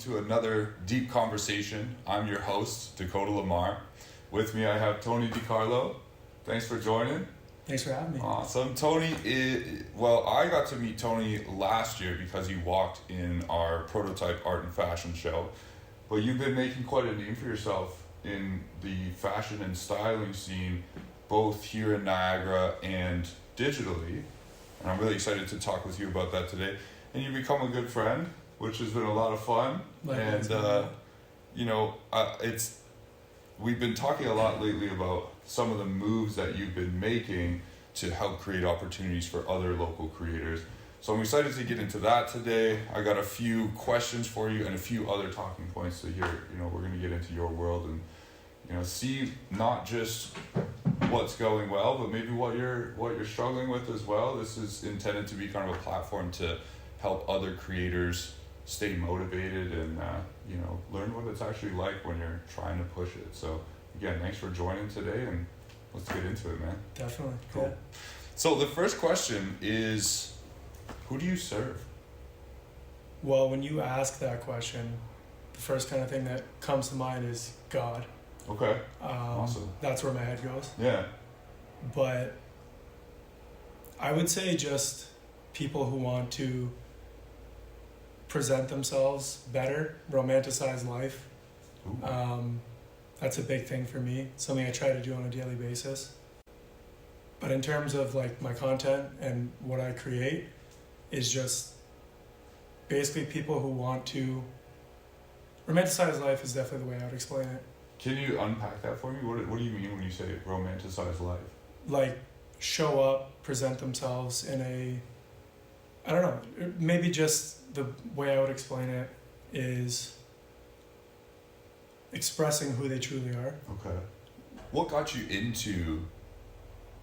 to another deep conversation. I'm your host, Dakota Lamar. With me, I have Toni Di Carlo. Thanks for joining. Thanks for having me. Awesome. I got to meet Toni last year because he walked in our prototype art and fashion show. But you've been making quite a name for yourself in the fashion and styling scene, both here in Niagara and digitally. And I'm really excited to talk with you about that today. And you've become a good friend, which has been a lot of fun. Likewise, we've been talking a lot lately about some of the moves that you've been making to help create opportunities for other local creators. So I'm excited to get into that today. I got a few questions for you and a few other talking points to hear. We're going to get into your world and see not just what's going well, but maybe what you're struggling with as well. This is intended to be kind of a platform to help other creators stay motivated and learn what it's actually like when you're trying to push it. So again, thanks for joining today, and let's get into it, man. Definitely. Cool. Yeah. So the first question is, who do you serve? Well, when you ask that question, the first kind of thing that comes to mind is God. Okay. Awesome. That's where my head goes. Yeah. But I would say just people who want to present themselves better, romanticize life. That's a big thing for me, something I try to do on a daily basis. But in terms of like my content and what I create is just basically people who want to romanticize life is definitely the way I would explain it. Can you unpack that for me? What do you mean when you say romanticize life? Like show up, present themselves in a, I don't know, maybe just the way I would explain it is expressing who they truly are. Okay. What got you into,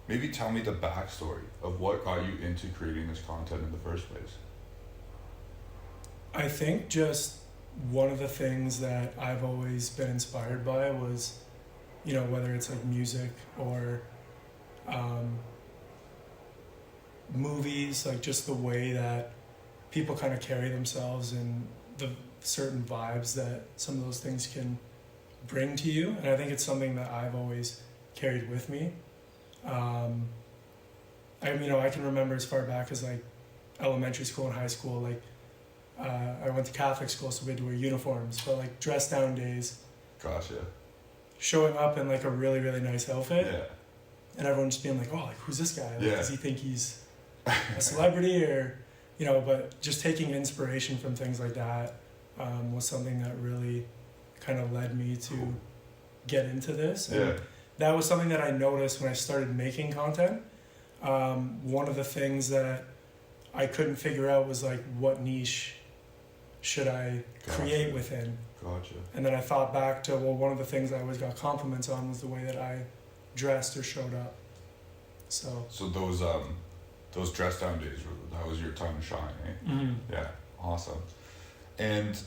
maybe tell me the backstory of what got you into creating this content in the first place? I think just one of the things that I've always been inspired by was, whether it's like music or movies, like just the way that people kind of carry themselves and the certain vibes that some of those things can bring to you. And I think it's something that I've always carried with me. I can remember as far back as like elementary school and high school, like I went to Catholic school, so we had to wear uniforms, but like dress down days. Gotcha. Showing up in like a really, really nice outfit. Yeah. And everyone just being like, oh, like who's this guy? Like, yeah. Does he think he's a celebrity or, but just taking inspiration from things like that was something that really kind of led me to get into this. And that was something that I noticed when I started making content. One of the things that I couldn't figure out was like, what niche should I create within? Gotcha. And then I thought back to, one of the things I always got compliments on was the way that I dressed or showed up. So those dress down days, that was your time to shine, eh? Mm-hmm. Yeah, awesome. And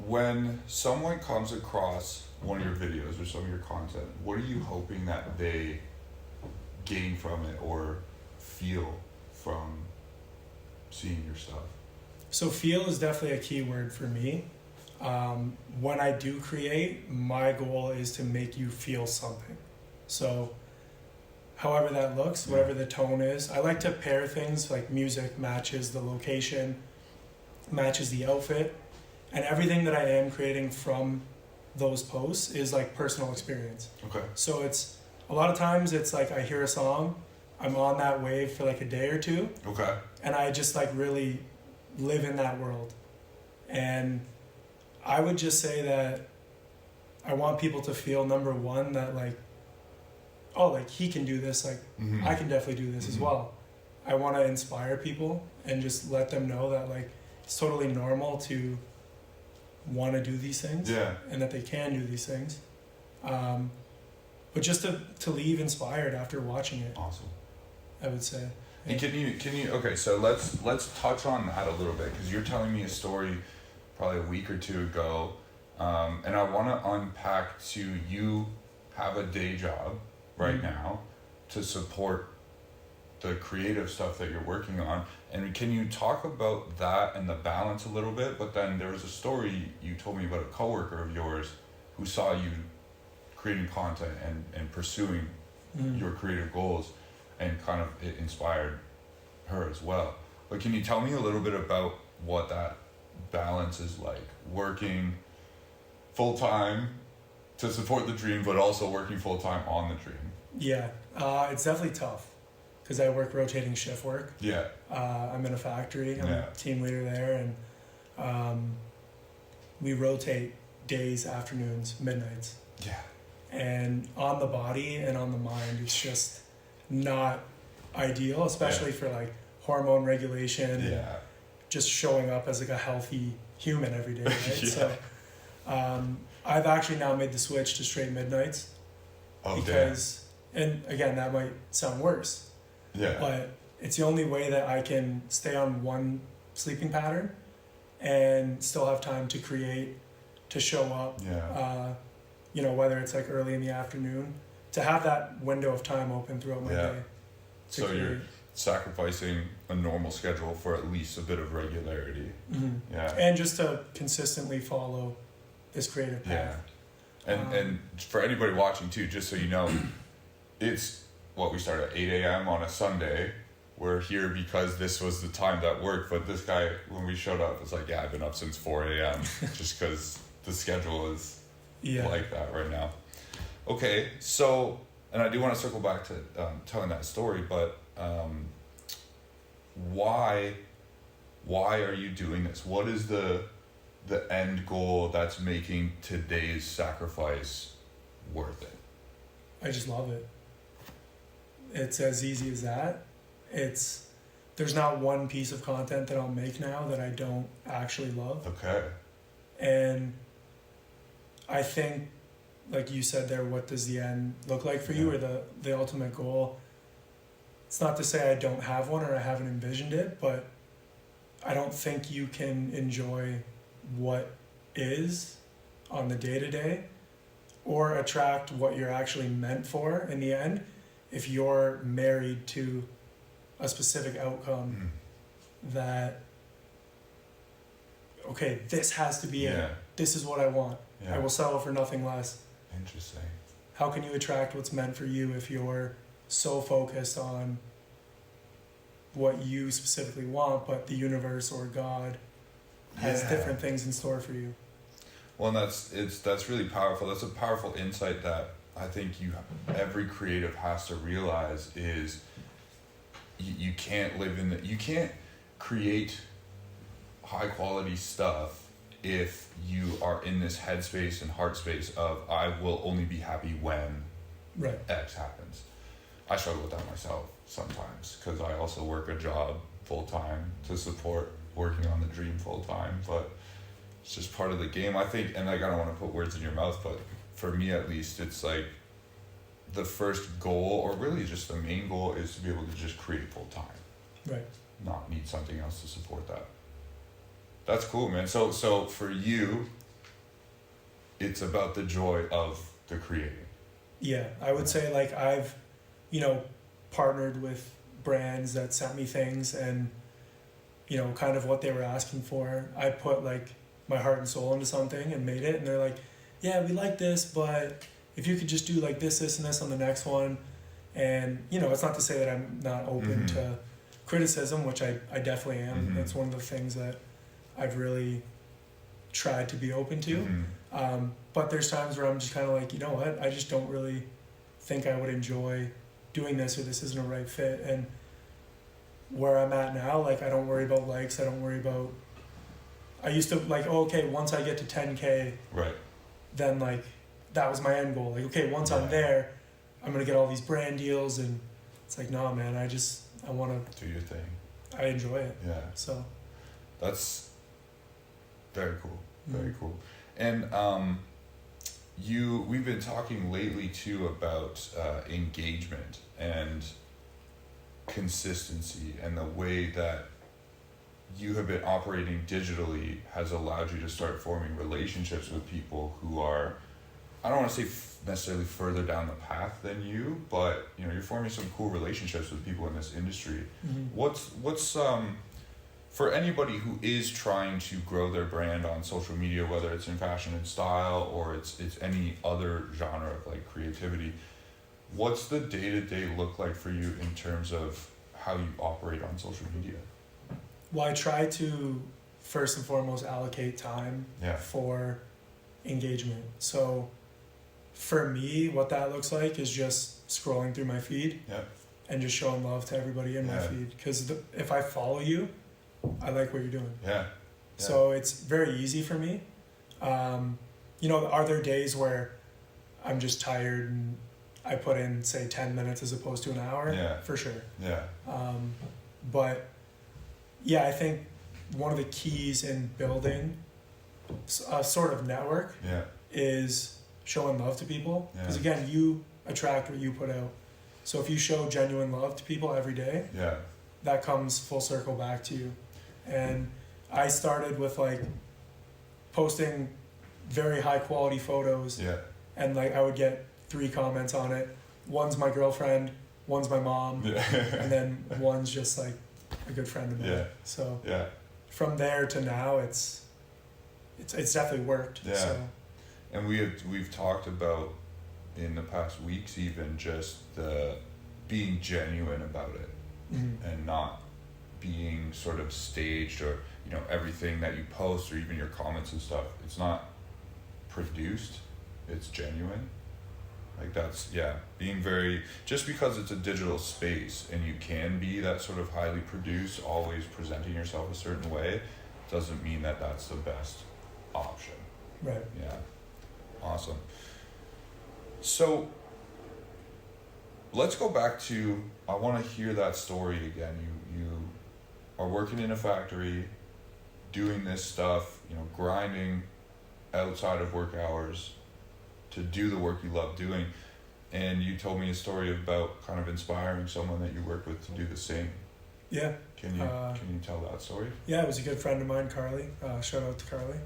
when someone comes across one of your videos or some of your content, what are you hoping that they gain from it or feel from seeing your stuff? So feel is definitely a key word for me. When I do create, my goal is to make you feel something. So however that looks, whatever the tone is, I like to pair things like music matches the location, matches the outfit, and everything that I am creating from those posts is like personal experience. Okay. So it's a lot of times it's like I hear a song, I'm on that wave for like a day or two. Okay. And I just like really live in that world. And I would just say that I want people to feel, number one, that like, oh, like he can do this, like I can definitely do this as well. I want to inspire people and just let them know that like it's totally normal to want to do these things and that they can do these things. But just to leave inspired after watching it. Awesome. I would say. And can you okay, so let's touch on that a little bit, because you're telling me a story probably a week or two ago, and I want to unpack you have a day job right now to support the creative stuff that you're working on. And can you talk about that and the balance a little bit? But then there was a story you told me about a coworker of yours who saw you creating content and pursuing your creative goals, and kind of it inspired her as well. But can you tell me a little bit about what that balance is like, working full-time to support the dream, but also working full-time on the dream? Yeah, it's definitely tough because I work rotating shift work. Yeah. I'm in a factory. I'm Yeah. a team leader there, and we rotate days, afternoons, midnights. Yeah. And on the body and on the mind, it's just not ideal, especially for like hormone regulation and just showing up as like a healthy human every day, right? Yeah. So I've actually now made the switch to straight midnights. Oh, because, and again, that might sound worse, yeah. but it's the only way that I can stay on one sleeping pattern and still have time to create, to show up. Yeah. You know, whether it's like early in the afternoon, to have that window of time open throughout my day. So you're sacrificing a normal schedule for at least a bit of regularity. Mm-hmm. Yeah. And just to consistently follow this creative path. Yeah. And for anybody watching too, just so you know, it's what we start at 8 a.m. on a Sunday. We're here because this was the time that worked, but this guy, when we showed up, was like, yeah, I've been up since 4 a.m. just because the schedule is like that right now. Okay, so, and I do want to circle back to telling that story, but why are you doing this? What is the end goal that's making today's sacrifice worth it? I just love it. It's as easy as that. There's not one piece of content that I'll make now that I don't actually love. Okay. And I think, like you said there, what does the end look like for you, or the ultimate goal? It's not to say I don't have one or I haven't envisioned it, but I don't think you can enjoy what is on the day-to-day or attract what you're actually meant for in the end if you're married to a specific outcome that, okay, this has to be it. This is what I want. I will settle for nothing less. Interesting. How can you attract what's meant for you if you're so focused on what you specifically want, but the universe or God has different things in store for you? Well, and that's really powerful. That's a powerful insight that I think every creative has to realize is you can't you can't create high quality stuff if you are in this headspace and heart space of I will only be happy when X happens. I struggle with that myself sometimes because I also work a job full time to support working on the dream full time, but it's just part of the game, I think. And like, I don't want to put words in your mouth, but for me at least, it's like the first goal, or really just the main goal, is to be able to just create full time. Right. Not need something else to support that. That's cool, man. So for you, it's about the joy of the creating. Yeah, I would say like I've, partnered with brands that sent me things and, kind of what they were asking for. I put like my heart and soul into something and made it, and they're like, yeah, we like this, but if you could just do like this, and this on the next one. And, it's not to say that I'm not open to criticism, which I definitely am. That's one of the things that I've really tried to be open to. But there's times where I'm just kind of like, you know what, I just don't really think I would enjoy doing this, or this isn't a right fit. And where I'm at now, like, I don't worry about likes. I don't worry about, I used to like, oh, okay, once I get to 10K, then like, that was my end goal. Like, okay, once I'm there, I'm going to get all these brand deals. And it's like, no, man, I want to do your thing. I enjoy it. Yeah. So that's very cool. Very cool. And we've been talking lately too about engagement and consistency, and the way that you have been operating digitally has allowed you to start forming relationships with people who are I don't want to say necessarily further down the path than you, but you know, you're forming some cool relationships with people in this industry. What's for anybody who is trying to grow their brand on social media, whether it's in fashion and style or it's any other genre of like creativity, what's the day-to-day look like for you in terms of how you operate on social media? Well, I try to first and foremost allocate time for engagement. So for me, what that looks like is just scrolling through my feed and just showing love to everybody in my feed. Because if I follow you, I like what you're doing. So it's very easy for me. You know, are there days where I'm just tired and I put in, say, 10 minutes as opposed to an hour? For sure. But yeah, I think one of the keys in building a sort of network is showing love to people. Because again, you attract what you put out. So if you show genuine love to people every day, that comes full circle back to you. And I started with like posting very high quality photos, and like I would get 3 comments on it. One's my girlfriend, one's my mom, and then one's just like a good friend of mine. So from there to now, it's definitely worked. So. And we've talked about in the past weeks even just the being genuine about it and not being sort of staged, or you know, everything that you post or even your comments and stuff, it's not produced, it's genuine. Like that's being very, just because it's a digital space and you can be that sort of highly produced, always presenting yourself a certain way, doesn't mean that that's the best option. Awesome. So let's go back to, I want to hear that story again. You are working in a factory, doing this stuff, you know, grinding outside of work hours to do the work you love doing. And you told me a story about kind of inspiring someone that you worked with to do the same. Can you tell that story? It was a good friend of mine, Carly. Shout out to Carly.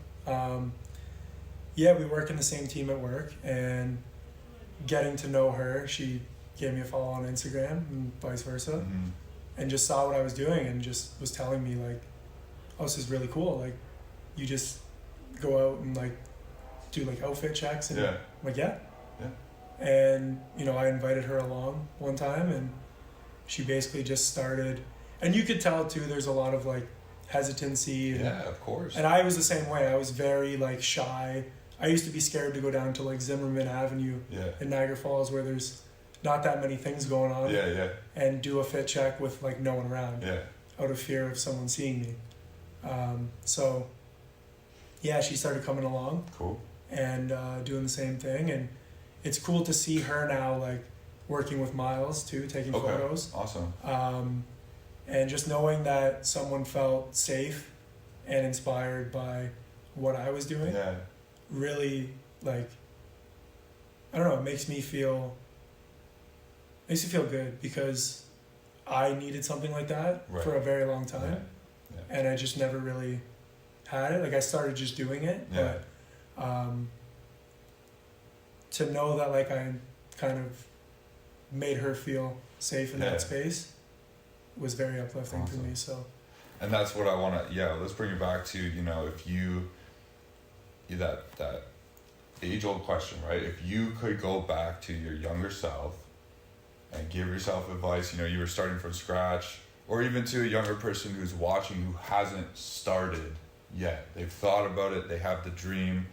We work in the same team at work, and getting to know her, she gave me a follow on Instagram and vice versa, and just saw what I was doing and just was telling me like, oh, this is really cool. Like, you just go out and like do like outfit checks, and I'm like, and you know, I invited her along one time, and she basically just started, and you could tell too, there's a lot of like hesitancy, and, of course, and I was the same way. I was very like shy. I used to be scared to go down to like Zimmerman Avenue in Niagara Falls, where there's not that many things going on, and do a fit check with like no one around, out of fear of someone seeing me. So she started coming along, and doing the same thing, and it's cool to see her now like working with Miles too, taking photos. Awesome. And just knowing that someone felt safe and inspired by what I was doing, really, like, I don't know, it makes me feel good, because I needed something like that for a very long time, and I just never really had it. Like, I started just doing it, but to know that like I kind of made her feel safe in that space was very uplifting to me. So, and that's what I want to let's bring it back to, you know, if you that age-old question, right? If you could go back to your younger self and give yourself advice, you know, you were starting from scratch, or even to a younger person who's watching who hasn't started yet, they've thought about it, they have the dream,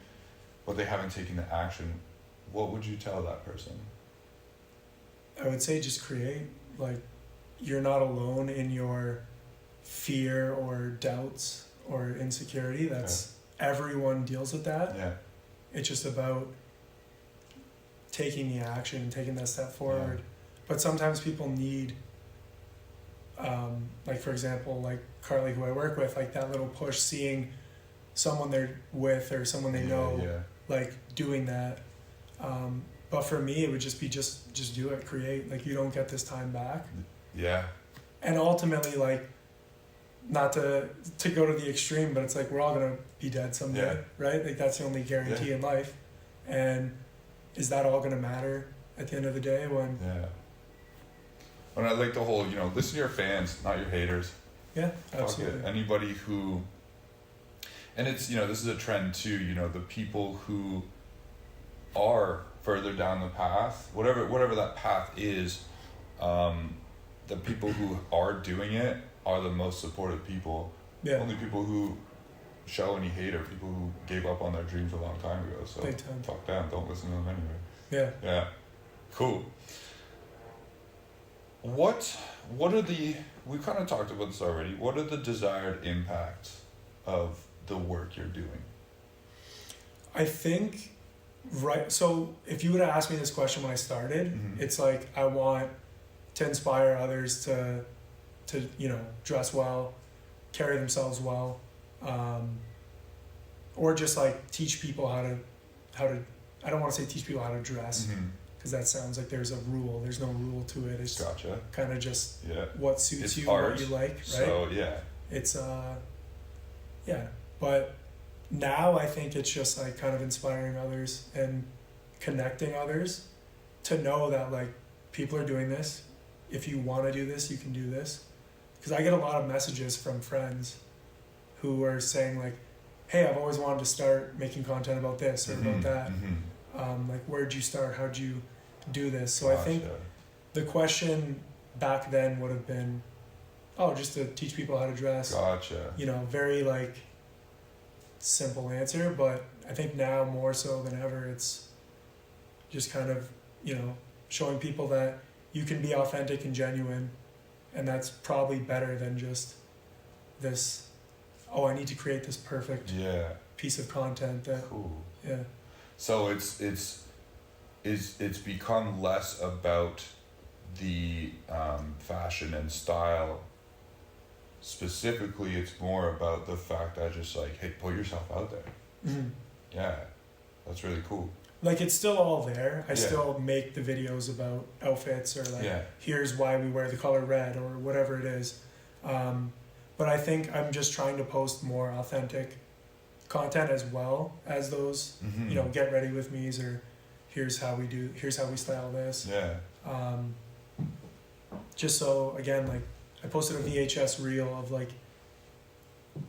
but they haven't taken the action, what would you tell that person? I would say just create. Like, you're not alone in your fear or doubts or insecurity. Everyone deals with that. It's just about taking the action and taking that step forward. But sometimes people need, like, for example, like Carly, who I work with, like that little push, seeing someone they're with or someone they know, like doing that. But for me, it would just be just do it, create. Like, you don't get this time back. And ultimately, like, not to go to the extreme, but it's like we're all gonna be dead someday, right? Like, that's the only guarantee in life. And is that all gonna matter at the end of the day when Yeah. And I like the whole, listen to your fans, not your haters. yeah, Fuck absolutely. it. Anybody who, and it's, this is a trend too, the people who are further down the path, whatever that path is, the people who are doing it are the most supportive people. Yeah. Only people who show any hate are people who gave up on their dreams a long time ago. So Big time. fuck them, don't listen to them anyway. Yeah. Yeah. Cool. What are the, we kind of talked about this already, what are the desired impacts of the work you're doing? I think, right, so if you would have asked me this question when I started, Mhm. it's like I want to inspire others to dress well, carry themselves well, or just like teach people how to I don't want to say teach people how to dress, Mhm. because that sounds like there's a rule. There's no rule to it. It's Gotcha. kind of just Yeah. what suits It's you, art, what you like, right? So yeah. It's yeah, but now I think it's just like kind of inspiring others and connecting others to know that like people are doing this. If you want to do this, you can do this. Because I get a lot of messages from friends who are saying like, hey, I've always wanted to start making content about this or about that. Like, where'd you start? How'd you do this? So I think the question back then would have been, oh, just to teach people how to dress. Gotcha. Very like simple answer, but I think now more so than ever, it's just kind of, showing people that you can be authentic and genuine, and that's probably better than just this, oh, I need to create this perfect piece of content that, cool. yeah. So it's become less about the fashion and style. Specifically, it's more about the fact that just like, hey, put yourself out there. Mm-hmm. Yeah, that's really cool. Like, it's still all there. I Yeah. still make the videos about outfits or like, Yeah. here's why we wear the color red or whatever it is. But I think I'm just trying to post more authentic content as well as those, Mm-hmm. get ready with me's or here's how we style this. Yeah. Just so, again, like, I posted a VHS reel of like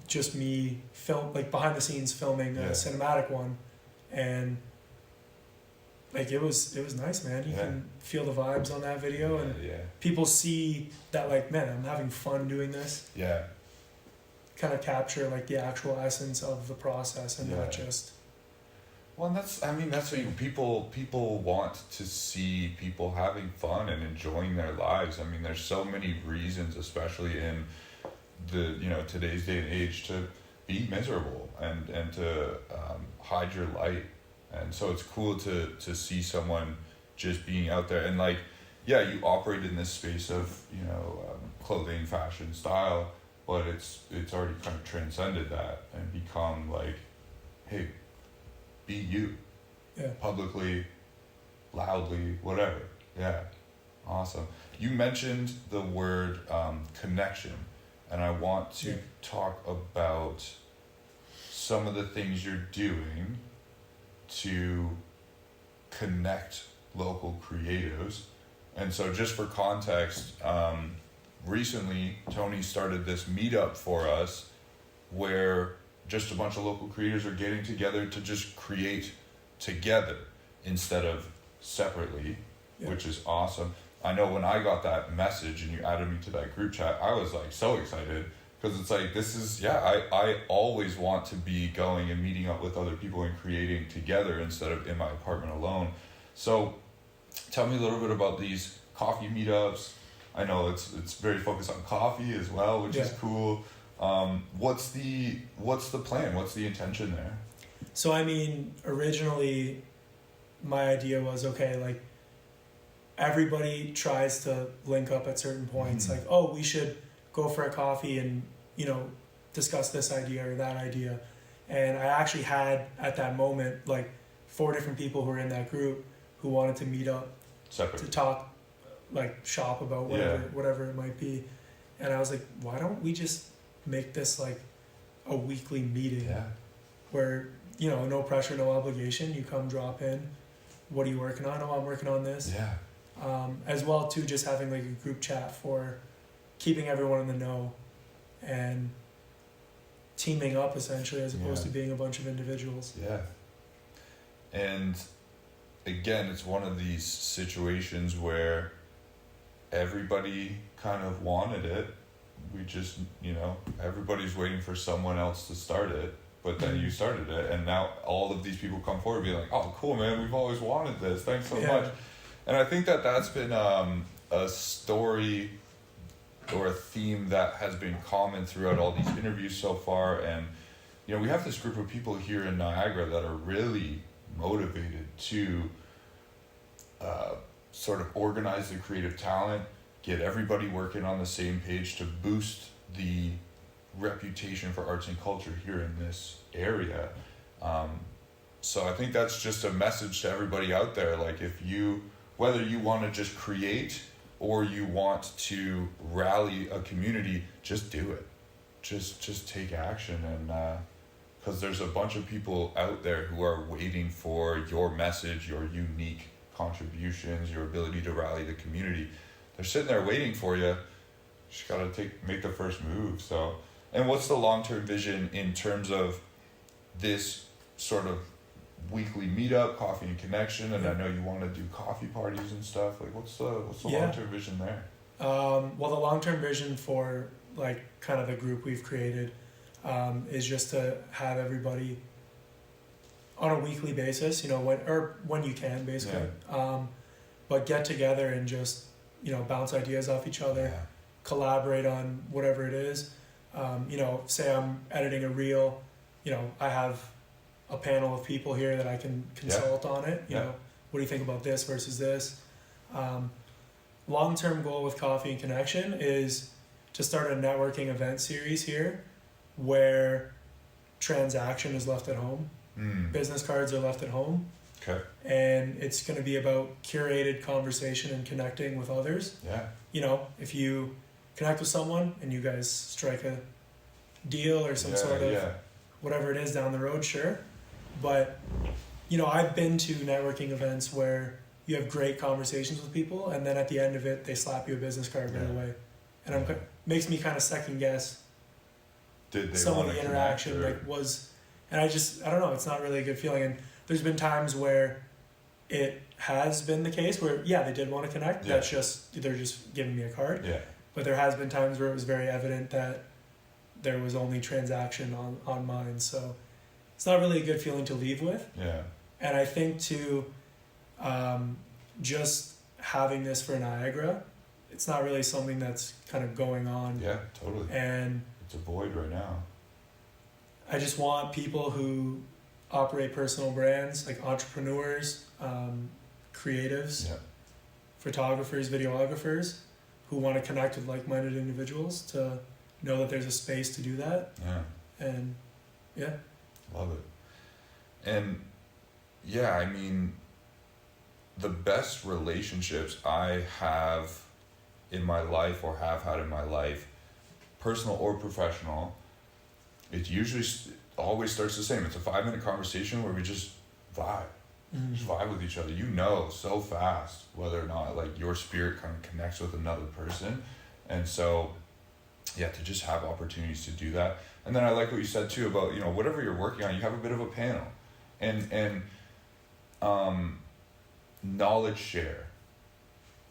just me behind the scenes filming a cinematic one, and like it was nice, man. You can feel the vibes on that video, and people see that like, man, I'm having fun doing this. Yeah. Kind of capture like the actual essence of the process and not just. Well, and that's what people want to see people having fun and enjoying their lives. I mean, there's so many reasons, especially in the today's day and age, to be miserable and to hide your light. And so it's cool to see someone just being out there and like, yeah, you operate in this space of clothing, fashion, style, but it's already kind of transcended that and become like, hey, be you. Yeah. Publicly, loudly, whatever. Yeah. Awesome. You mentioned the word connection, and I want to talk about some of the things you're doing to connect local creatives. And so just for context, recently Toni started this meetup for us where just a bunch of local creators are getting together to just create together instead of separately, which is awesome. I know when I got that message and you added me to that group chat, I was like so excited because it's like, this is, I always want to be going and meeting up with other people and creating together instead of in my apartment alone. So tell me a little bit about these coffee meetups. I know it's very focused on coffee as well, which is cool. What's the plan? What's the intention there? So I mean, originally my idea was, okay, like everybody tries to link up at certain points, like, oh, we should go for a coffee and discuss this idea or that idea. And I actually had at that moment like 4 different people who were in that group who wanted to meet up to talk, like shop about whatever it might be. And I was like, why don't we just make this like a weekly meeting where no pressure, no obligation, you come drop in, what are you working on? Oh, I'm working on this. Yeah. As well too, just having like a group chat for keeping everyone in the know and teaming up essentially, as opposed to being a bunch of individuals. Yeah. And again, it's one of these situations where everybody kind of wanted it. We just, everybody's waiting for someone else to start it, but then you started it, and now all of these people come forward being like, oh, cool, man, we've always wanted this. Thanks so much. And I think that that's been a story or a theme that has been common throughout all these interviews so far. And, we have this group of people here in Niagara that are really motivated to sort of organize the creative talent, get everybody working on the same page to boost the reputation for arts and culture here in this area. So I think that's just a message to everybody out there. Like, whether you want to just create or you want to rally a community, just do it. Just take action. And because there's a bunch of people out there who are waiting for your message, your unique contributions, your ability to rally the community. They're sitting there waiting for you. You just gotta make the first move. So, and what's the long-term vision in terms of this sort of weekly meetup, coffee and connection? And I know you want to do coffee parties and stuff. Like, what's the long-term vision there? Well, the long-term vision for like kind of the group we've created is just to have everybody on a weekly basis, when you can, basically, but get together and just bounce ideas off each other, collaborate on whatever it is. Say I'm editing a reel, I have a panel of people here that I can consult on it. What do you think about this versus this? Long-term goal with Coffee and Connection is to start a networking event series here where transaction is left at home. Business cards are left at home. Okay. And it's going to be about curated conversation and connecting with others. Yeah. If you connect with someone and you guys strike a deal or some sort of whatever it is down the road, sure. But, I've been to networking events where you have great conversations with people, and then at the end of it, they slap you a business card right away. And makes me kind of second guess Did they some of the interaction, and I don't know, it's not really a good feeling. And there's been times where it has been the case where, they did want to connect. That's just, they're just giving me a card. Yeah. But there has been times where it was very evident that there was only transaction on mine. So it's not really a good feeling to leave with. Yeah. And I think just having this for Niagara, it's not really something that's kind of going on. Yeah, totally. And it's a void right now. I just want people who operate personal brands, like entrepreneurs, creatives, photographers, videographers, who want to connect with like-minded individuals, to know that there's a space to do that. Yeah. And love it. And I mean, the best relationships I have in my life or have had in my life, personal or professional, it usually always starts the same. It's a 5-minute conversation where we just vibe. Just vibe with each other. So fast whether or not like your spirit kind of connects with another person. And so to just have opportunities to do that. And then I like what you said too about, whatever you're working on, you have a bit of a panel and knowledge share.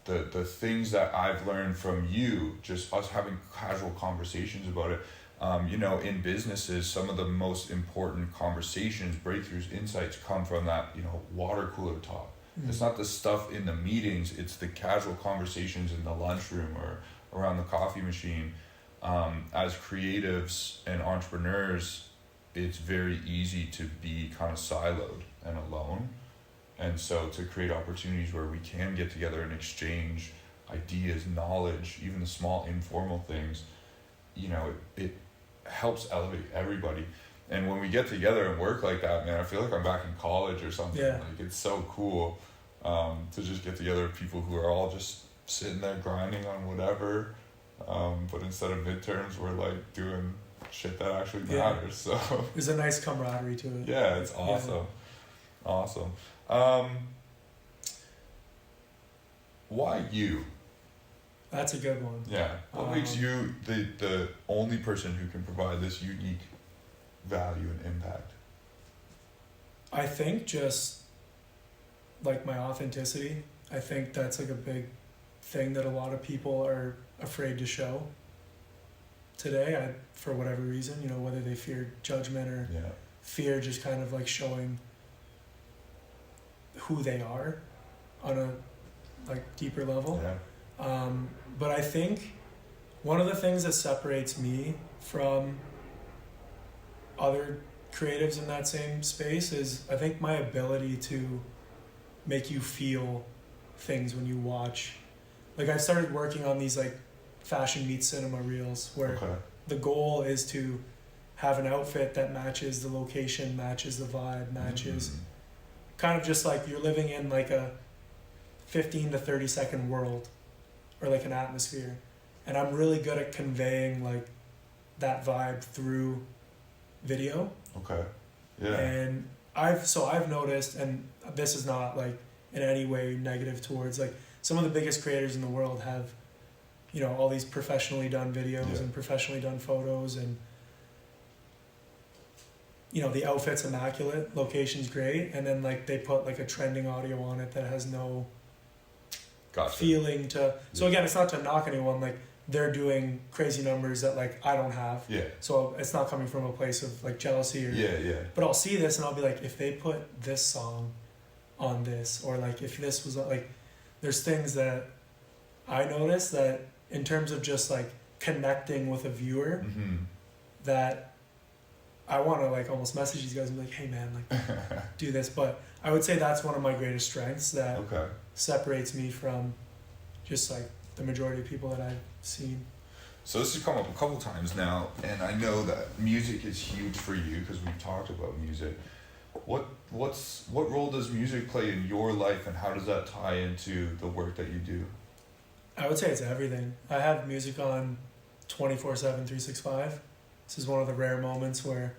The things that I've learned from you, just us having casual conversations about it. In businesses, some of the most important conversations, breakthroughs, insights come from that, water cooler talk. It's not the stuff in the meetings, it's the casual conversations in the lunchroom or around the coffee machine. As creatives and entrepreneurs, it's very easy to be kind of siloed and alone. And so to create opportunities where we can get together and exchange ideas, knowledge, even the small informal things, it helps elevate everybody. And when we get together and work like that, man, I feel like I'm back in college or something. Like, it's so cool to just get together with people who are all just sitting there grinding on whatever. But instead of midterms, we're like doing shit that actually matters. So there's a nice camaraderie to it. Yeah, it's awesome. Awesome. why you? That's a good one. Yeah. What makes you the only person who can provide this unique value and impact? I think just like my authenticity. I think that's like a big thing that a lot of people are afraid to show today, for whatever reason, you know, whether they fear judgment or Yeah. fear just kind of like showing who they are on a like deeper level. Yeah. But I think one of the things that separates me from other creatives in that same space is I think my ability to make you feel things when you watch. Like I started working on these like fashion meets cinema reels where Okay. the goal is to have an outfit that matches the location, matches the vibe, matches kind of just like you're living in like a 15 to 30 second world or like an atmosphere. And I'm really good at conveying like that vibe through video. Okay. Yeah. And I've noticed, and this is not like in any way negative towards like some of the biggest creators in the world have, you know, all these professionally done videos and professionally done photos, and you know, the outfit's immaculate, location's great, and then like they put like a trending audio on it that has no feeling to. So again, it's not to knock anyone, like they're doing crazy numbers that like I don't have. Yeah. So it's not coming from a place of like jealousy or. Yeah. But I'll see this and I'll be like, if they put this song on this, or like if this was like, there's things that I notice that in terms of just like connecting with a viewer, that I want to like almost message these guys and be like, hey man, like do this. But I would say that's one of my greatest strengths that separates me from just like the majority of people that I've seen. So this has come up a couple times now, and I know that music is huge for you because we've talked about music. What role does music play in your life, and how does that tie into the work that you do? I would say it's everything. I have music on 24/7, 365. This is one of the rare moments where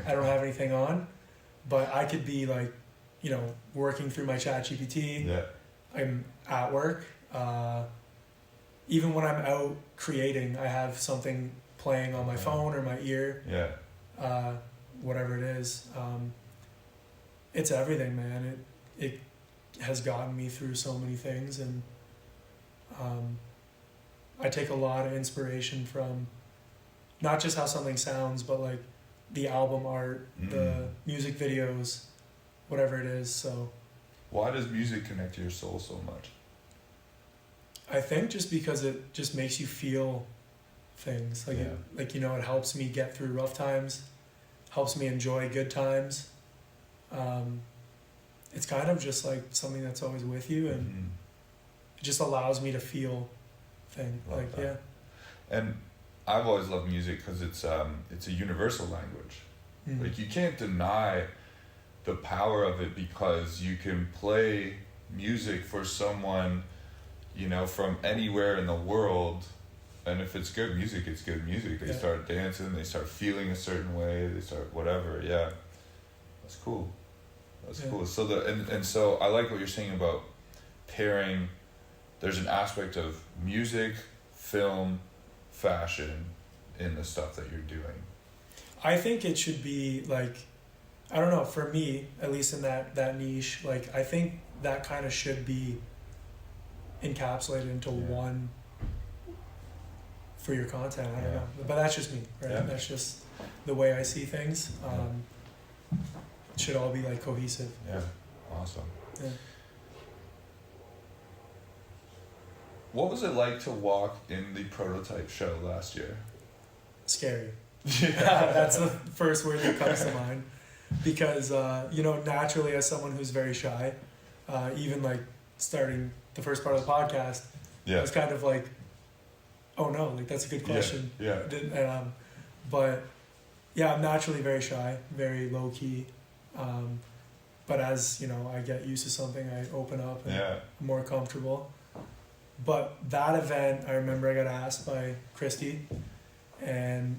I don't have anything on, but I could be like, you know, working through my ChatGPT. Yeah. I'm at work. Even when I'm out creating, I have something playing on my phone or my ear. Yeah. Whatever it is. It's everything, man. It has gotten me through so many things, and I take a lot of inspiration from not just how something sounds, but like the album art, the music videos, whatever it is. So why does music connect to your soul so much? I think just because it just makes you feel things. Like like, you know, it helps me get through rough times, helps me enjoy good times. It's kind of just like something that's always with you, and it just allows me to feel things. Love like that. And I've always loved music because it's a universal language. Like you can't deny the power of it, because you can play music for someone, you know, from anywhere in the world, and if it's good music, it's good music. They start dancing, they start feeling a certain way, they start whatever. Yeah, that's cool. That's cool. So so I like what you're saying about pairing. There's an aspect of music, film, fashion in the stuff that you're doing. I think it should be like, I don't know, for me, at least in that niche, like I think that kind of should be encapsulated into one for your content. I don't know, but that's just me, right? Yeah. That's just the way I see things. It should all be like cohesive. Yeah, awesome. Yeah. What was it like to walk in the prototype show last year? Scary. That's the first word that comes to mind, because you know, naturally as someone who's very shy, even like starting the first part of the podcast, I was kind of like, oh no, like that's a good question. But yeah, I'm naturally very shy, very low key. But as you know, I get used to something, I open up and I'm more comfortable. But that event, I remember I got asked by Christy, and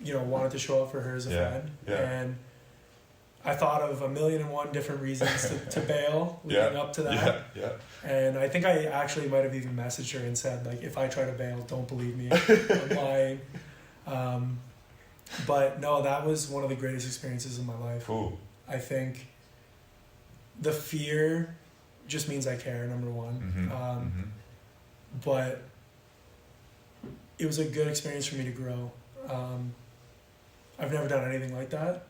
you know, wanted to show up for her as a friend. And I thought of 1,000,001 different reasons to bail leading up to that. Yeah. And I think I actually might have even messaged her and said, like, if I try to bail, don't believe me. I'm lying. But no, that was one of the greatest experiences in my life. Cool. I think the fear just means I care, number one. But it was a good experience for me to grow. I've never done anything like that.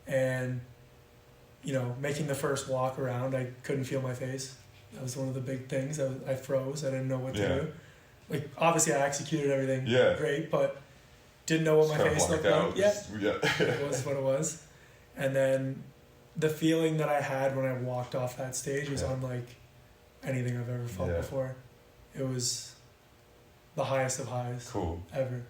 And, you know, making the first walk around, I couldn't feel my face. That was one of the big things. I froze. I didn't know what to do. Like, obviously, I executed everything great, but didn't know what my face looked like. It was what it was. And then the feeling that I had when I walked off that stage was unlike anything I've ever felt before. It was the highest of highs. Cool. Ever.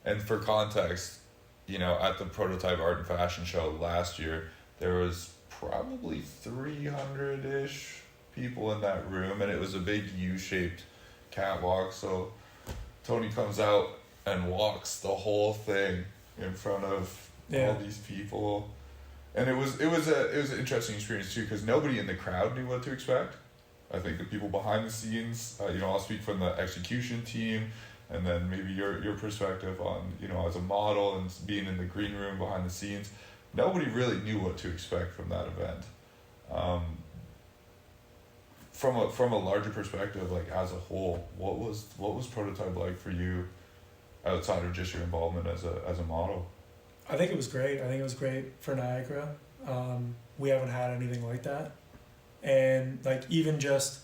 And for context, you know, at the Prototype Art and Fashion Show last year, there was probably 300-ish people in that room, and it was a big U-shaped catwalk. So Toni comes out and walks the whole thing in front of all these people, and it was an interesting experience too, because nobody in the crowd knew what to expect. I think the people behind the scenes, you know, I'll speak from the execution team, and then maybe your perspective on, you know, as a model and being in the green room behind the scenes. Nobody really knew what to expect from that event. From a larger perspective, like as a whole, what was Prototype like for you, outside of just your involvement as a model? I think it was great. I think it was great for Niagara. We haven't had anything like that, and like even just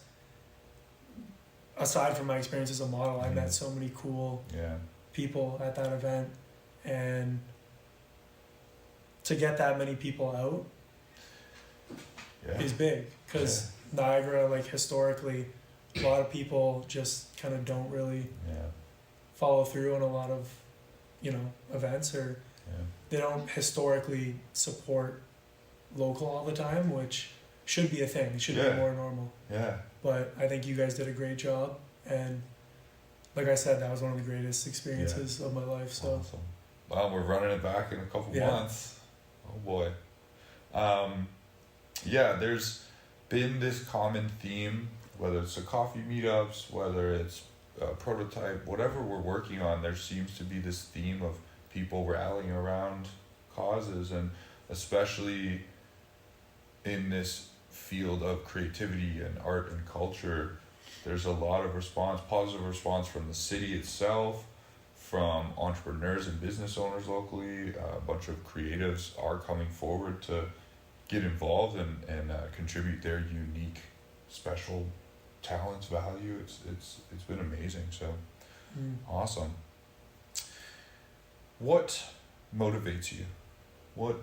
aside from my experience as a model, I met so many cool people at that event, and to get that many people out is big, because Niagara, like historically, a lot of people just kind of don't really follow through on a lot of, you know, events, or they don't historically support local all the time, which should be a thing. It should be more normal. But I think you guys did a great job, and like I said, that was one of the greatest experiences of my life. So awesome. Well, we're running it back in a couple months. Oh boy. There's been this common theme, whether it's the coffee meetups, whether it's a prototype, whatever we're working on, there seems to be this theme of people rallying around causes, and especially in this field of creativity and art and culture, there's a lot of positive response from the city itself, from entrepreneurs and business owners locally. A bunch of creatives are coming forward to get involved and contribute their unique, special talents, value. It's been amazing. So awesome. What motivates you? What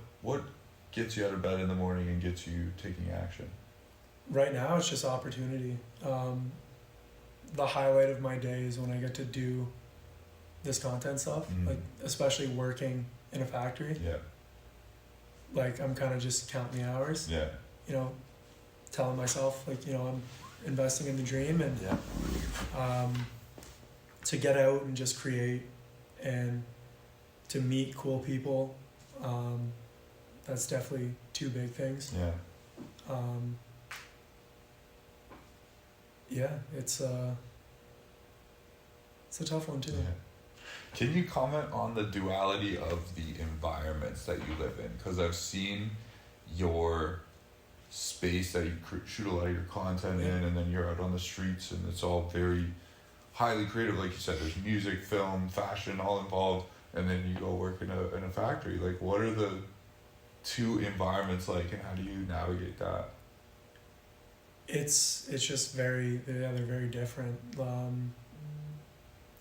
gets you out of bed in the morning and gets you taking action? Right now, it's just opportunity. The highlight of my day is when I get to do this content stuff, like especially working in a factory. Like I'm kind of just counting the hours. You know, telling myself, like, you know, I'm investing in the dream, and to get out and just create and to meet cool people, that's definitely two big things. It's a tough one too. Can you comment on the duality of the environments that you live in? Because I've seen your space that you shoot a lot of your content in, and then you're out on the streets, and it's all very highly creative. Like you said, there's music, film, fashion, all involved, and then you go work in a factory. Like, what are the two environments like, and how do you navigate that? It's just they're very different.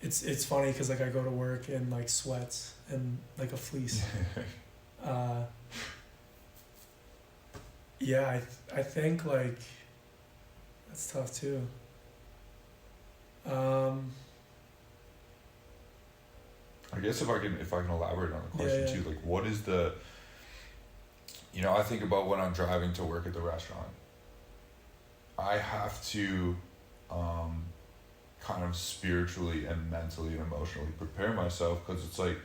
It's funny because like I go to work in like sweats and like a fleece. I think like that's tough too. I guess if I can elaborate on the question too, like what is the, you know, I think about when I'm driving to work at the restaurant, I have to kind of spiritually and mentally and emotionally prepare myself, because it's like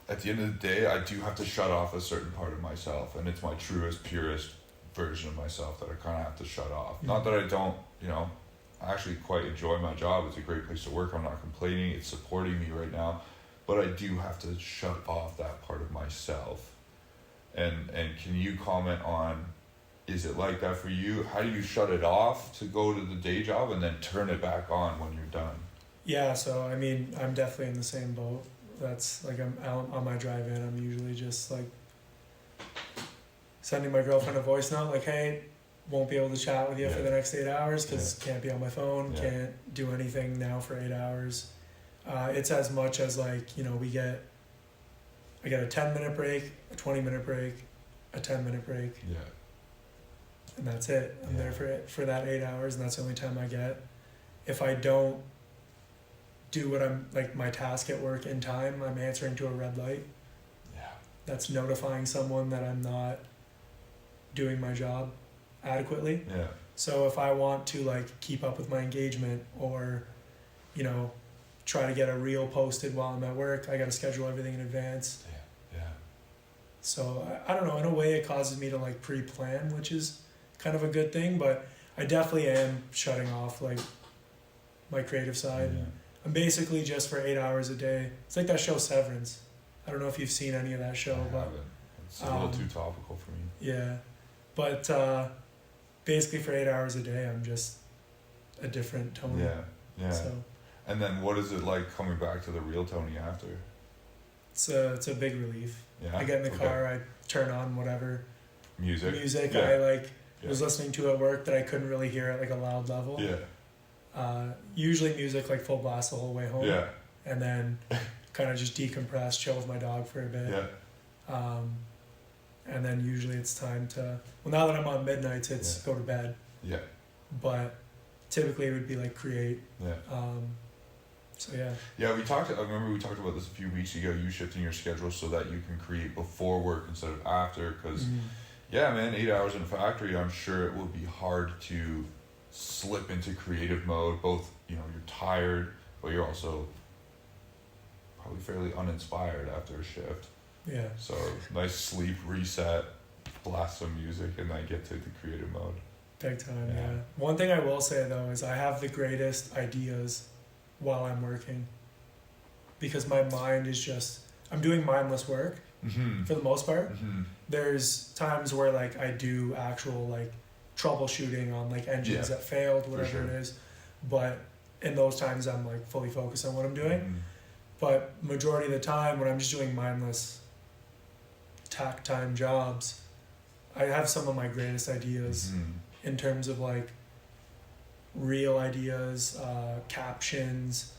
at the end of the day, I do have to shut off a certain part of myself, and it's my truest, purest version of myself that I kind of have to shut off. Not that I don't, I actually quite enjoy my job. It's a great place to work. I'm not complaining. It's supporting me right now, but I do have to shut off that part of myself. And can you comment on, is it like that for you? How do you shut it off to go to the day job and then turn it back on when you're done? Yeah, so I mean, I'm definitely in the same boat. That's like, I'm out on my drive in, I'm usually just like sending my girlfriend a voice note like, hey, won't be able to chat with you for the next 8 hours because can't be on my phone, can't do anything now for 8 hours. It's as much as like, I get a 10-minute break, a 20-minute break, a 10-minute break. Yeah. And that's it. I'm there for that 8 hours, and that's the only time I get. If I don't do what I'm, like, my task at work in time, I'm answering to a red light. Yeah. That's notifying someone that I'm not doing my job adequately. Yeah. So if I want to, like, keep up with my engagement or, try to get a reel posted while I'm at work, I got to schedule everything in advance. Yeah. So I don't know, in a way it causes me to like pre-plan, which is kind of a good thing, but I definitely am shutting off like my creative side. Yeah. I'm basically just for 8 hours a day. It's like that show Severance. I don't know if you've seen any of that show, but it's a little too topical for me. Yeah. But basically for 8 hours a day I'm just a different Toni. Yeah. So and then what is it like coming back to the real Toni after? it's a big relief. Yeah. I get in the car, I turn on whatever music I was listening to at work that I couldn't really hear at like a loud level. Yeah. Usually music like full blast the whole way home. Yeah. And then kind of just decompress, chill with my dog for a bit. Yeah. And then usually it's time to, well, now that I'm on midnights, it's go to bed. Yeah. But typically it would be like create. Yeah. So yeah. Yeah, I remember we talked about this a few weeks ago, you shifting your schedule so that you can create before work instead of after, because yeah, man, 8 hours in a factory, I'm sure it will be hard to slip into creative mode. Both, you're tired, but you're also probably fairly uninspired after a shift. Yeah. So nice sleep, reset, blast some music, and then get to the creative mode. Big time, yeah. One thing I will say though is I have the greatest ideas while I'm working, because my mind is just, I'm doing mindless work for the most part. There's times where like I do actual like troubleshooting on like engines that failed, whatever it is, but in those times I'm like fully focused on what I'm doing. But majority of the time when I'm just doing mindless tack time jobs, I have some of my greatest ideas in terms of like real ideas, captions,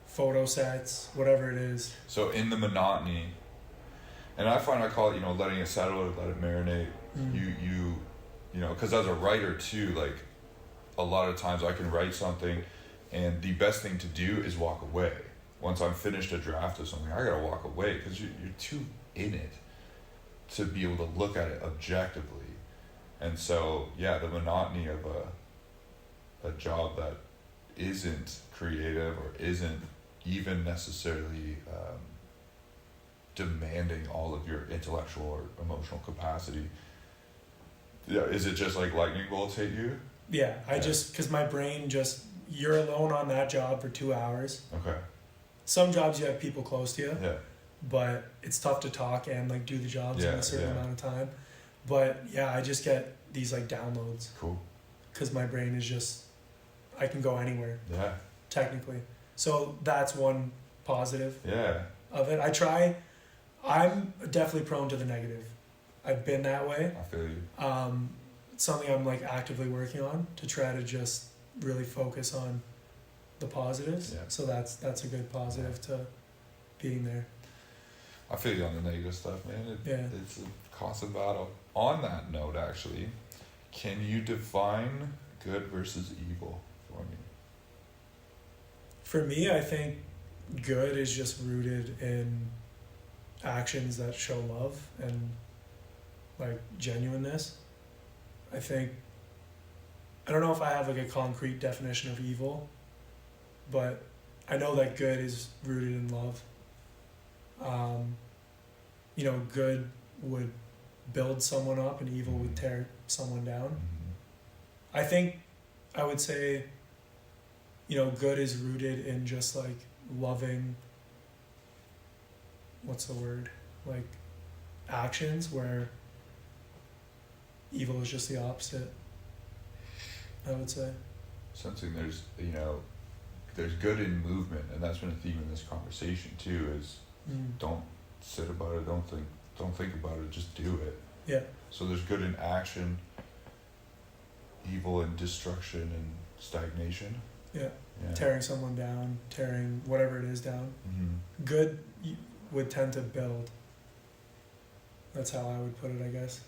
photo sets, whatever it is. So in the monotony, and I find I call it, letting it settle, let it marinate. Because as a writer too, like a lot of times I can write something and the best thing to do is walk away. Once I'm finished a draft of something, I gotta walk away because you're too in it to be able to look at it objectively. And so, the monotony of a job that isn't creative or isn't even necessarily demanding all of your intellectual or emotional capacity. Yeah, is it just like lightning bolts hit you? Yeah, because my brain you're alone on that job for 2 hours. Okay. Some jobs you have people close to you. Yeah. But it's tough to talk and like do the jobs in a certain amount of time. But yeah, I just get these like downloads. Cool. Because my brain is just, I can go anywhere. Yeah. Technically. So that's one positive. Yeah. Of it. I'm definitely prone to the negative. I've been that way. I feel you. Something I'm like actively working on to try to just really focus on the positives. Yeah. So that's a good positive to being there. I feel you on the negative stuff, man. It's a constant battle. On that note, actually, can you define good versus evil for me? For me, I think good is just rooted in actions that show love and like genuineness. I don't know if I have like a concrete definition of evil, but I know that good is rooted in love. good would build someone up and evil would tear someone down. I think I would say, good is rooted in just like loving, what's the word? Like actions, where evil is just the opposite, I would say. Sensing there's good in movement, and that's been a theme in this conversation too, is don't sit about it, don't think about it, just do it. Yeah. So there's good in action, evil in destruction and stagnation. Yeah. Tearing someone down, tearing whatever it is down. Good would tend to build. That's how I would put it, I guess.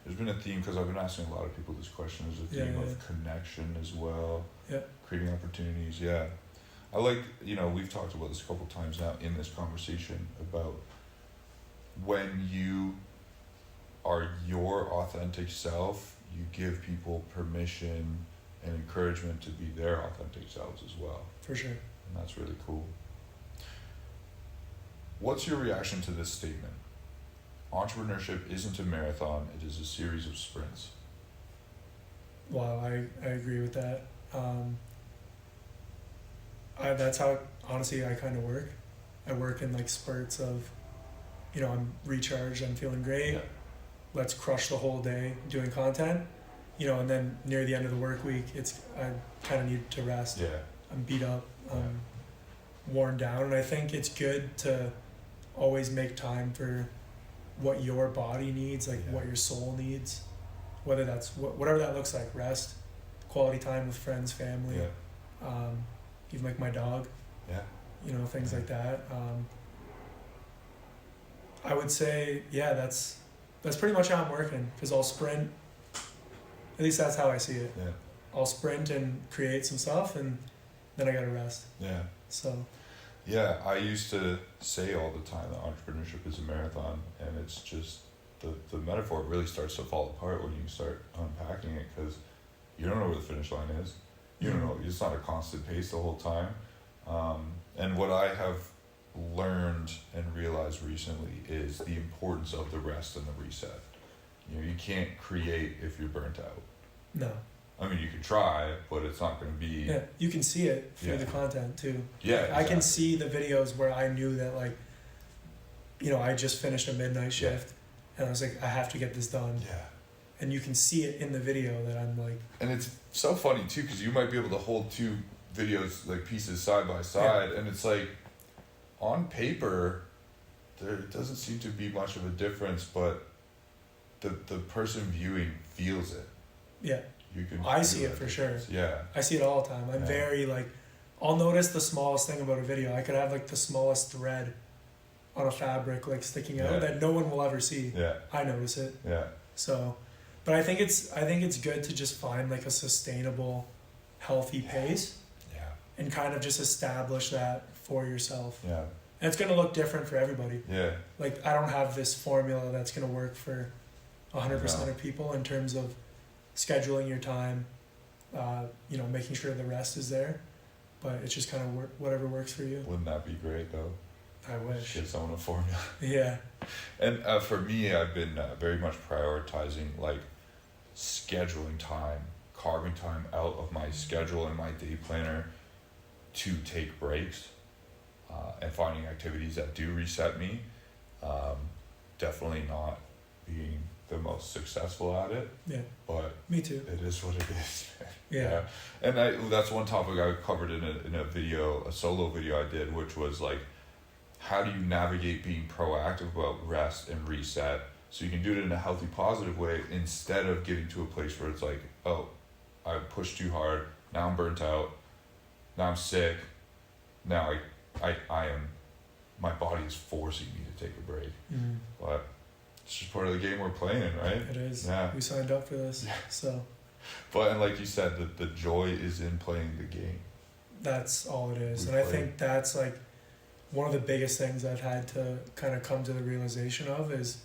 There's been a theme, because I've been asking a lot of people this question, there's a theme of connection as well. Yeah. Creating opportunities, yeah. I like, we've talked about this a couple times now in this conversation about when you are your authentic self, you give people permission and encouragement to be their authentic selves as well. For sure. And that's really cool. What's your reaction to this statement? Entrepreneurship isn't a marathon, it is a series of sprints. Wow, I agree with that. That's how, honestly, I kind of work. I work in like spurts of, I'm recharged, I'm feeling great. Yeah. Let's crush the whole day doing content, and then near the end of the work week, I kind of need to rest. Yeah. I'm beat up, worn down, and I think it's good to always make time for what your body needs, like what your soul needs, whether that's whatever that looks like, rest, quality time with friends, family, even like my dog, things like that. I would say, that's pretty much how I'm working, because I'll sprint, at least that's how I see it. Yeah. I'll sprint and create some stuff, and then I gotta rest. Yeah. So. Yeah, I used to say all the time that entrepreneurship is a marathon, and it's just the metaphor really starts to fall apart when you start unpacking it, because you don't know where the finish line is. You don't know. It's not a constant pace the whole time. And what I have learned and realized recently is the importance of the rest and the reset. You can't create if you're burnt out. No. I mean, you can try, but it's not going to be... Yeah, you can see it through the content, too. Yeah, exactly. I can see the videos where I knew that, I just finished a midnight shift, and I was like, I have to get this done. Yeah. And you can see it in the video that I'm like... And it's so funny, too, because you might be able to hold two videos, pieces side by side, and it's on paper, there doesn't seem to be much of a difference, but the person viewing feels it. Yeah. I see it for sure. Yeah. I see it all the time. I'm very I'll notice the smallest thing about a video. I could have the smallest thread on a fabric sticking out that no one will ever see. Yeah. I notice it. Yeah. So, but I think it's good to just find a sustainable, healthy pace. Yeah. And kind of just establish that for yourself. Yeah. And it's going to look different for everybody. Yeah. I don't have this formula that's going to work for 100% of people in terms of scheduling your time, making sure the rest is there, but it's just kind of whatever works for you. Wouldn't that be great though? I wish. Get someone a formula. Yeah. And for me, I've been very much prioritizing scheduling time, carving time out of my schedule and my day planner to take breaks, and finding activities that do reset me. Definitely not being the most successful at it. Yeah. But me too. It is what it is. Yeah. And that's one topic I covered in a video, a solo video I did, which was how do you navigate being proactive about rest and reset so you can do it in a healthy, positive way instead of getting to a place where it's oh, I pushed too hard, now I'm burnt out, now I'm sick, now I am, my body is forcing me to take a break. Mm-hmm. But it's just part of the game we're playing, right? It is. Yeah. We signed up for this. Yeah. So. But, and like you said, the joy is in playing the game. That's all it is. I think that's one of the biggest things I've had to kind of come to the realization of is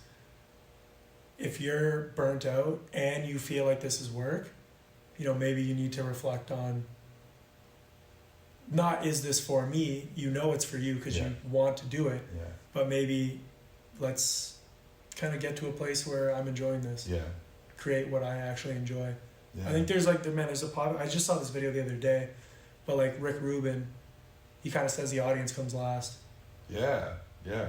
if you're burnt out and you feel like this is work, maybe you need to reflect on not is this for me, it's for you because you want to do it, but maybe let's kind of get to a place where I'm enjoying this. Yeah. Create what I actually enjoy. Yeah. I think there's like, there's a pop. I just saw this video the other day, but like Rick Rubin, he kind of says the audience comes last. Yeah. Yeah.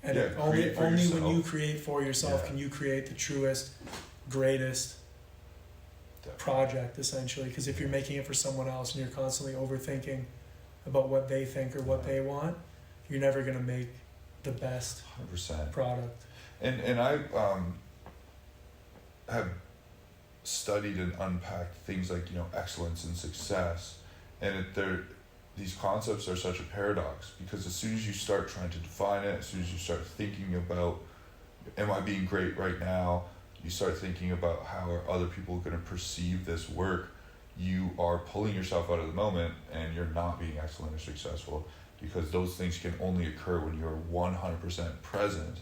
And Yeah, only create for when yourself. you create for yourself Yeah. can you create the truest, greatest Definitely. project, essentially. Because if you're making it for someone else and you're constantly overthinking about what they think or what Yeah. they want, you're never gonna make the best 100%. product. And I have studied and unpacked things like, you know, excellence and success, and these concepts are such a paradox, because as soon as you start trying to define it, as soon as you start thinking about, am I being great right now, you start thinking about how are other people going to perceive this work, you are pulling yourself out of the moment and you're not being excellent or successful, because those things can only occur when you're 100% present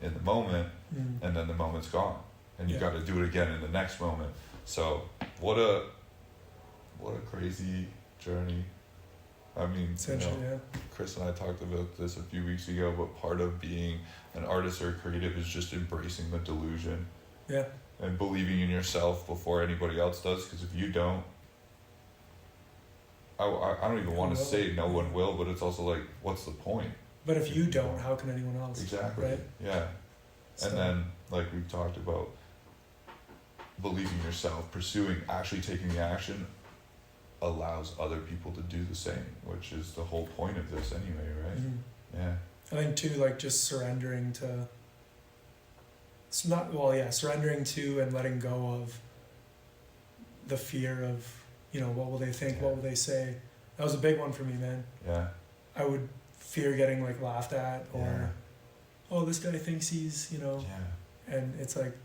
in the moment, and then the moment's gone and you Yeah. got to do it again in the next moment. So what a crazy journey. I mean, you Essentially, know, Chris and I talked about this a few weeks ago, but part of being an artist or a creative is just embracing the delusion yeah. and believing in yourself before anybody else does, because if you don't, I don't even want to say no one will, but it's also like, what's the point? But if you don't, how can anyone else? Exactly. Right? Yeah. So, And then, like we've talked about, believing yourself, pursuing, actually taking the action allows other people to do the same, which is the whole point of this anyway, right? mhm. Yeah. I think too, like just surrendering to. It's not surrendering to and letting go of the fear of, you know, what will they think, what will they say. That was a big one for me, man. Yeah. I would fear getting like laughed at, or Yeah. oh, this guy thinks he's, you know, Yeah. and it's like,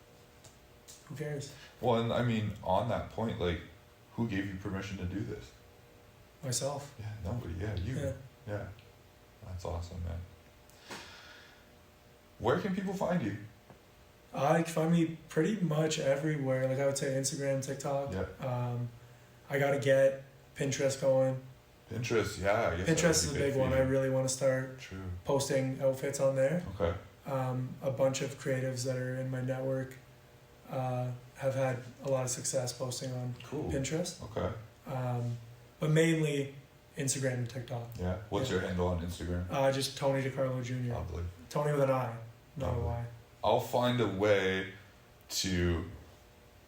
who cares? Well, and I mean, on that point, like, who gave you permission to do this? Myself. Yeah, nobody. Yeah, you. Yeah. Yeah. That's awesome, man. Where can people find you? You can find me pretty much everywhere. Like I would say Instagram, TikTok. Yeah. I gotta get Pinterest going. Pinterest, yeah. I guess that Pinterest would is be a big for one. you. I really want to start True. posting outfits on there. Okay. A bunch of creatives that are in my network have had a lot of success posting on Cool. Pinterest. Okay. But mainly Instagram and TikTok. Yeah. What's Yeah. your handle on Instagram? Just Toni Di Carlo Jr. Lovely. Tony with an I, not a Lovely. Y. I'll find a way to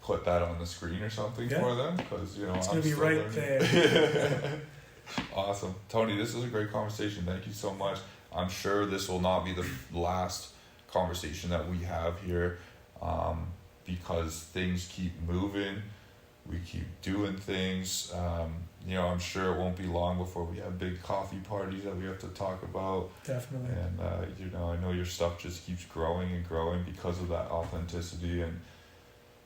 put that on the screen or something Yeah. for them, because, you know, It's I'm gonna be still right learning. there. Awesome. Tony, this was a great conversation. Thank you so much. I'm sure this will not be the last conversation that we have here, because things keep moving. We keep doing things. You know, I'm sure it won't be long before we have big coffee parties that we have to talk about. Definitely. And, you know, I know your stuff just keeps growing and growing because of that authenticity, and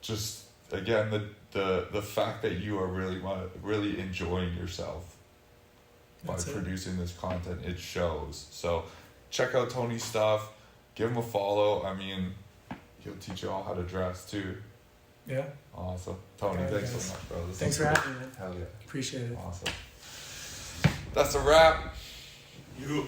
just, again, the fact that you are really enjoying yourself by That's it. producing this content, it shows. So check out Tony's stuff, give him a follow. I mean, he'll teach you all how to dress too. Yeah. Awesome. Tony, Okay, thanks guys. so much, bro. This Thanks is for great. having me, man. Hell yeah. Appreciate it. Awesome. That's a wrap. You.